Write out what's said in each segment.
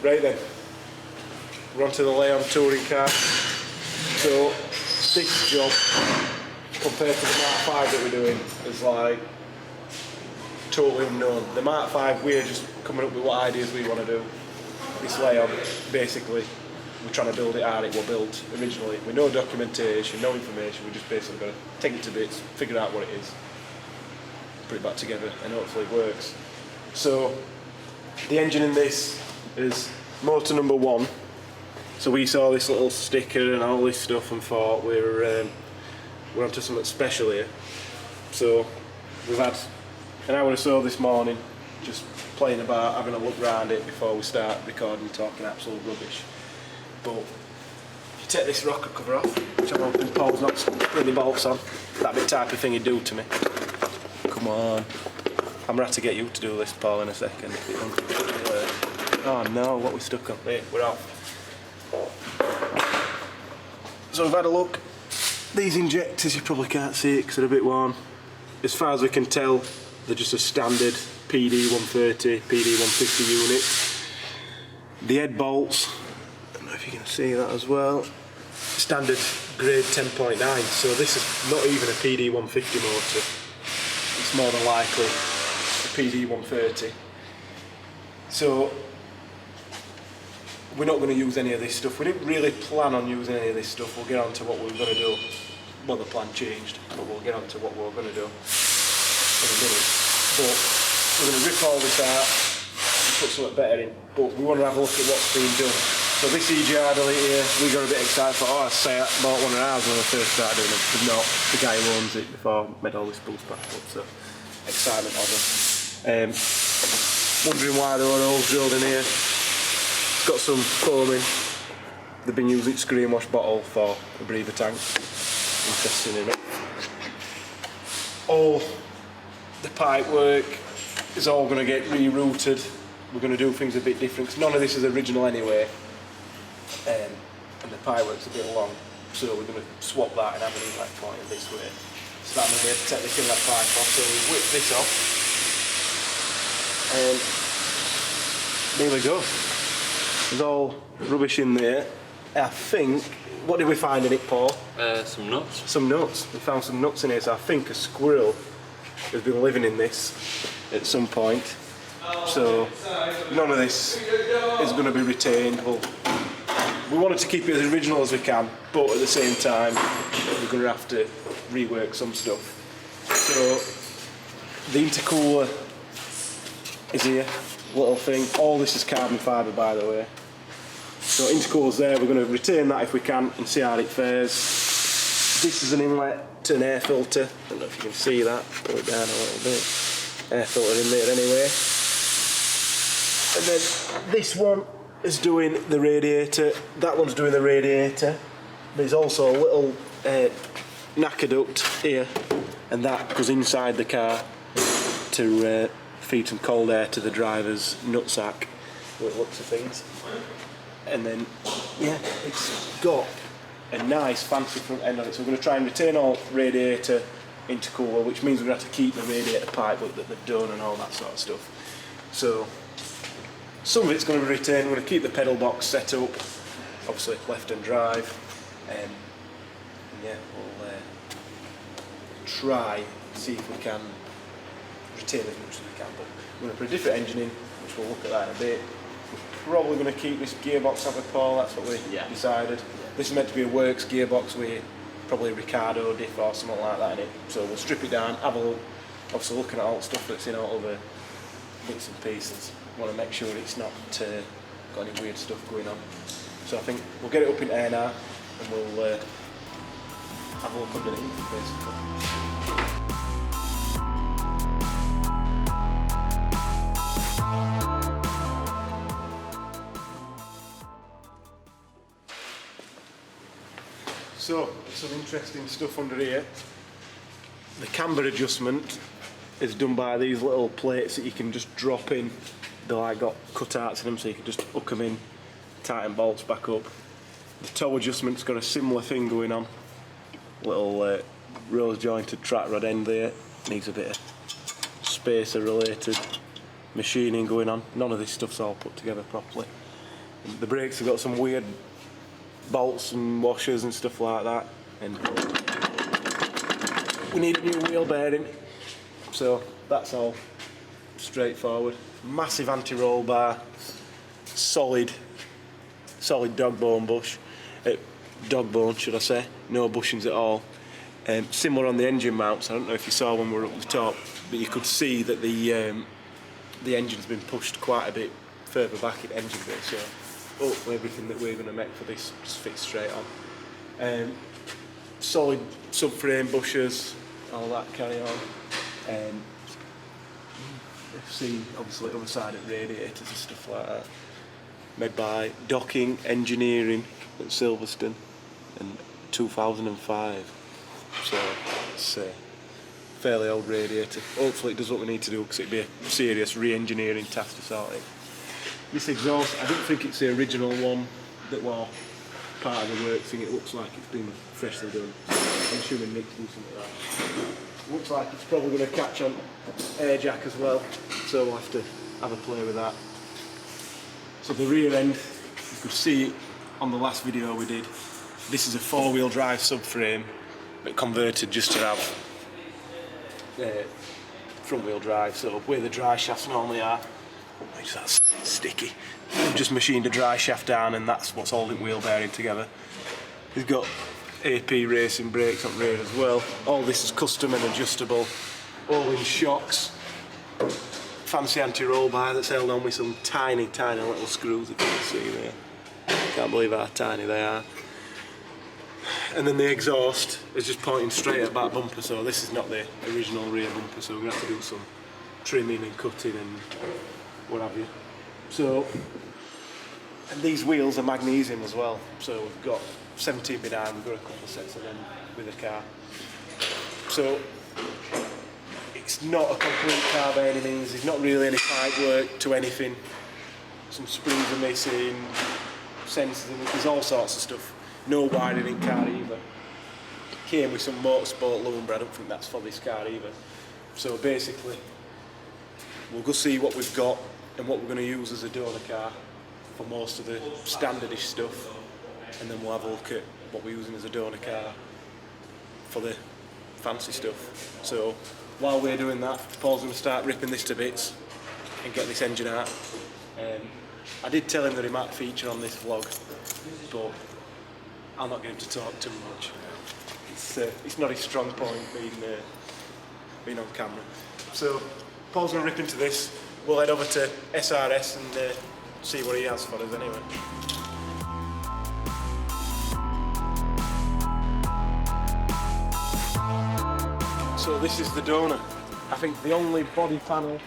Right then, we're on to the Leon touring car. So this job, compared to the Mark 5 that we're doing, is like totally unknown. The Mark 5, we're just coming up with what ideas we want to do. This Leon, basically, we're trying to build it how it was built originally, with no documentation, no information. We just basically got to take it to bits, figure out what it is, put it back together, and hopefully it works. So the engine in this is motor number 1. So we saw this little sticker and all this stuff and thought we're onto something special here. So we've had an hour or so this morning just playing about, having a look around it before we start recording, talking absolute rubbish. But if you take this rocker cover off, which I'm hoping Paul's not putting the bolts on, that'd be the type of thing he'd do to me. Come on. I'm going to have to get you to do this, Paul, in a second. Oh no, what we stuck on? There, we're off. So we've had a look. These injectors, you probably can't see it because they're a bit worn. As far as we can tell, they're just a standard PD130, PD150 unit. The head bolts, I don't know if you can see that as well, standard grade 10.9, so this is not even a PD150 motor. It's more than likely a PD130. So we're not going to use any of this stuff. We didn't really plan on using any of this stuff. We'll get on to what we were going to do. Well, the plan changed, but we'll get on to what we're going to do in a minute. But we're going to rip all this out and put something better in. But we want to have a look at what's being done. So this EGR delete here, we got a bit excited for, oh, I say I bought one of ours when I first started doing it. But no, the guy who owns it before made all this boost back up, so excitement of it. Wondering why there were holes drilled in here. It's got some foaming. They've been using screen wash bottle for the breather tank. Interesting enough. All the pipe work is all going to get rerouted. We're going to do things a bit different because none of this is original anyway, and the pipe work's a bit long, so we're going to swap that and have an inlet point in this way. So that means we have to take this inlet pipe off, so we whip this off, and there we go. There's all rubbish in there. I think, what did we find in it, Paul? Some nuts. Some nuts. We found some nuts in here, so I think a squirrel has been living in this at some point. So none of this is going to be retained. We wanted to keep it as original as we can, but at the same time we're going to have to rework some stuff. So the intercooler is here, little thing. All this is carbon fibre, by the way. So intercooler's there, we're going to retain that if we can and see how it fares. This is an inlet to an air filter. I don't know if you can see that, pull it down a little bit. Air filter in there anyway. And then this one is doing the radiator, that one's doing the radiator. There's also a little knacker duct here, and that goes inside the car to feed some cold air to the driver's nutsack, the way it looks of things. And then, yeah, it's got a nice fancy front end on it, so we're going to try and retain all radiator intercooler, which means we're going to have to keep the radiator pipe that they've done and all that sort of stuff. So some of it's going to be retained. We're going to keep the pedal box set up, obviously left and drive, and yeah, we'll try and see if we can retain as much as we can. But we're going to put a different engine in, which we'll look at that in a bit. We're probably going to keep this gearbox up with Paul, that's what we decided. This is meant to be a works gearbox with probably a Ricardo diff or something like that in it. So we'll strip it down, have a look, obviously looking at all the stuff that's in all the bits and pieces. Want to make sure it's not got any weird stuff going on. So I think we'll get it up in air now and we'll have a look underneath basically. So, some interesting stuff under here. The camber adjustment is done by these little plates that you can just drop in. They're like got cutouts in them, so you can just hook them in, tighten bolts back up. The toe adjustment's got a similar thing going on. Little rose jointed track rod end there. Needs a bit of spacer related machining going on. None of this stuff's all put together properly. The brakes have got some weird bolts and washers and stuff like that, and we need a new wheel bearing, so that's all straightforward. Massive anti-roll bar, solid dog bone bush, dog bone should I say, no bushings at all. Similar on the engine mounts. I don't know if you saw when we were up the top, but you could see that the engine's been pushed quite a bit further back in engine bay, so hopefully everything that we're going to make for this just fits straight on. Solid subframe bushers, all that carry on. See obviously other side of radiators and stuff like that. Made by Docking Engineering at Silverstone in 2005. So it's a fairly old radiator. Hopefully it does what we need to do, because it'd be a serious re-engineering task to sort it. This exhaust, I don't think it's the original one that was part of the work thing. It looks like it's been freshly done. I'm assuming Nick can do something like that. Looks like it's probably going to catch on air jack as well, so we'll have to have a play with that. So the rear end, you could see it on the last video we did. This is a 4-wheel drive subframe, but converted just to have front wheel drive, so where the dry shafts normally are. Which that's sticky. We've just machined a dry shaft down, and that's what's holding wheel bearing together. We've got AP racing brakes on rear as well. All this is custom and adjustable. All in shocks. Fancy anti-roll bar that's held on with some tiny little screws, if you can see there. Can't believe how tiny they are. And then the exhaust is just pointing straight at that bumper, so this is not the original rear bumper, so we're going to have to do some trimming and cutting and what have you. So, and these wheels are magnesium as well, so we've got 17 behind, we've got a couple of sets of them with the car. So it's not a complete car by any means. There's not really any pipe work to anything. Some springs are missing, sensors, and there's all sorts of stuff. No wiring in car either. Came with some motorsport loom, but I don't think that's for this car either. So basically, we'll go see what we've got and what we're going to use as a donor car for most of the standardish stuff, and then we'll have a look at what we're using as a donor car for the fancy stuff. So while we're doing that, Paul's going to start ripping this to bits and get this engine out. I did tell him that he might feature on this vlog, but I'll not get him to talk too much. It's not his strong point being on camera. So Paul's going to rip into this. We'll head over to SRS and see what he has for us anyway. So this is the donor. I think the only body panel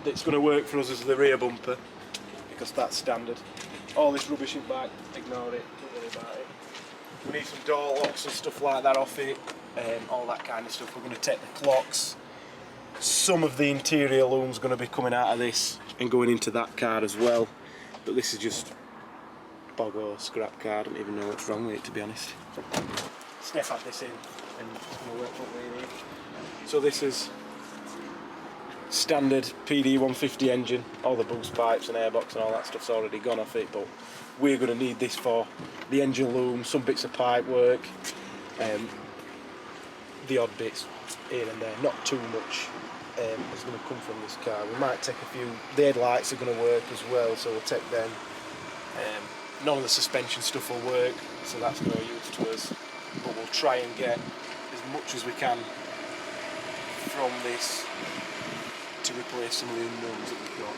that's going to work for us is the rear bumper, because that's standard. All this rubbish in back, ignore it, don't worry about it. We need some door locks and stuff like that off it, all that kind of stuff. We're going to take the clocks. Some of the interior loom's going to be coming out of this and going into that car as well, but this is just boggo scrap car. I don't even know what's wrong with it, to be honest. Steph had this in and it's going to work what we need. So this is standard PD 150 engine. All the boost pipes and airbox and all that stuff's already gone off it, but we're going to need this for the engine loom, some bits of pipe work, the odd bits here and there, not too much is going to come from this car. We might take a few, the headlights are going to work as well, so we'll take them. None of the suspension stuff will work, so that's no use to us, but we'll try and get as much as we can from this to replace some of the unknowns that we've got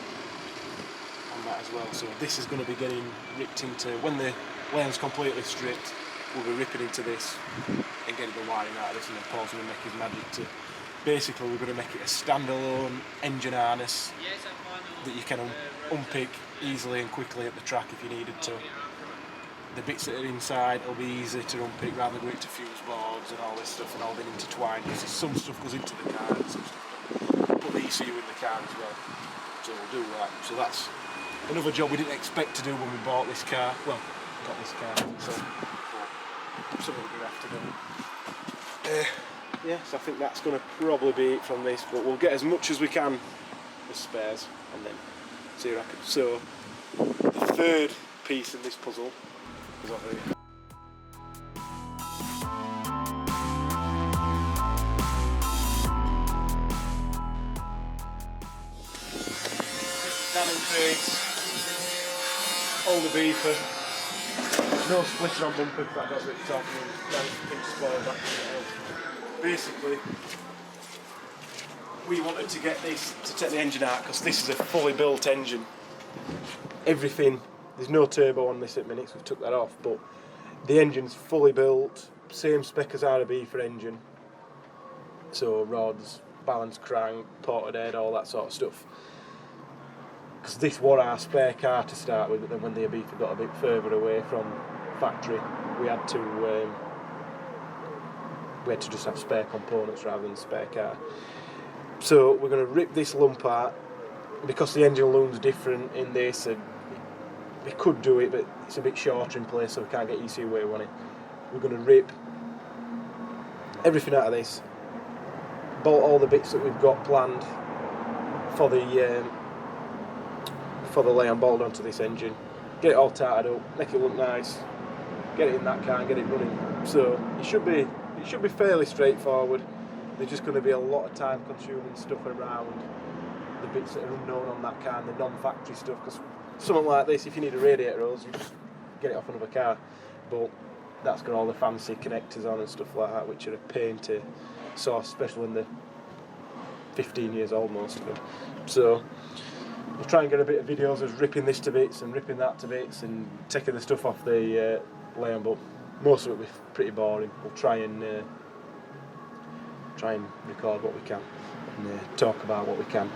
on that as well. So this is going to be getting ripped into, when the lane's completely stripped, we'll be ripping into this and getting the wiring out of this, and then Paul's going to make his magic to, basically we're going to make it a standalone engine harness that you can unpick easily and quickly at the track if you needed to. The bits that are inside will be easy to unpick rather than going to fuse boards and all this stuff and all being intertwined. So some stuff goes into the car and some stuff put the ECU in the car as well. So we'll do that. So that's another job we didn't expect to do when we bought this car. Well, got this car, so something we're going to have to do. Yes, I think that's going to probably be it from this, but we'll get as much as we can as spares and then see what happens. So the third piece in this puzzle is over here. Damning crates, older beeper, no splitter on bumper because that got ripped off and now it's spoiled back to basically, we wanted to get this to take the engine out because this is a fully built engine. Everything, there's no turbo on this at minutes, we've took that off, but the engine's fully built, same spec as our beeper engine. So rods, balance crank, ported head, all that sort of stuff. Because this was our spare car to start with, but then when the beeper got a bit further away from factory, we had to just have spare components rather than spare car. So we're going to rip this lump out because the engine loom's different in this. We could do it, but it's a bit shorter in place, so we can't get ECU where we want it. We're going to rip everything out of this, bolt all the bits that we've got planned for the Leon, bolt onto this engine, get it all tightened up, make it look nice, get it in that car and get it running. So it should be fairly straightforward. There's just going to be a lot of time consuming stuff around the bits that are unknown on that car and the non-factory stuff, because something like this, if you need a radiator hose, you just get it off another car, but that's got all the fancy connectors on and stuff like that, which are a pain to source, especially when they're 15 years old, most of them. So we'll try and get a bit of videos of ripping this to bits and ripping that to bits and taking the stuff off the Leon, but most of it will be pretty boring. We'll try and record what we can and talk about what we can.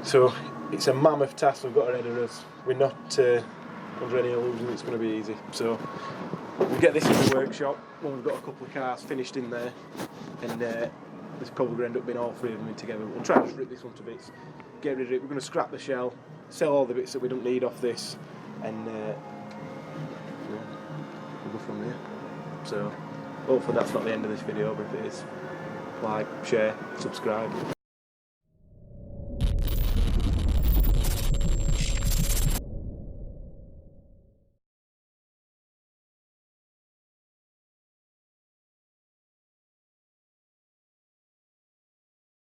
So it's a mammoth task we've got ahead of us. We're not under any illusion it's going to be easy. So we'll get this in the workshop when we've got a couple of cars finished in there, and there's probably going to end up being all three of them together. We'll try and just rip this one to bits, get rid of it. We're going to scrap the shell, sell all the bits that we don't need off this, and we'll go from there. So hopefully that's not the end of this video, but if it is, like, share, subscribe.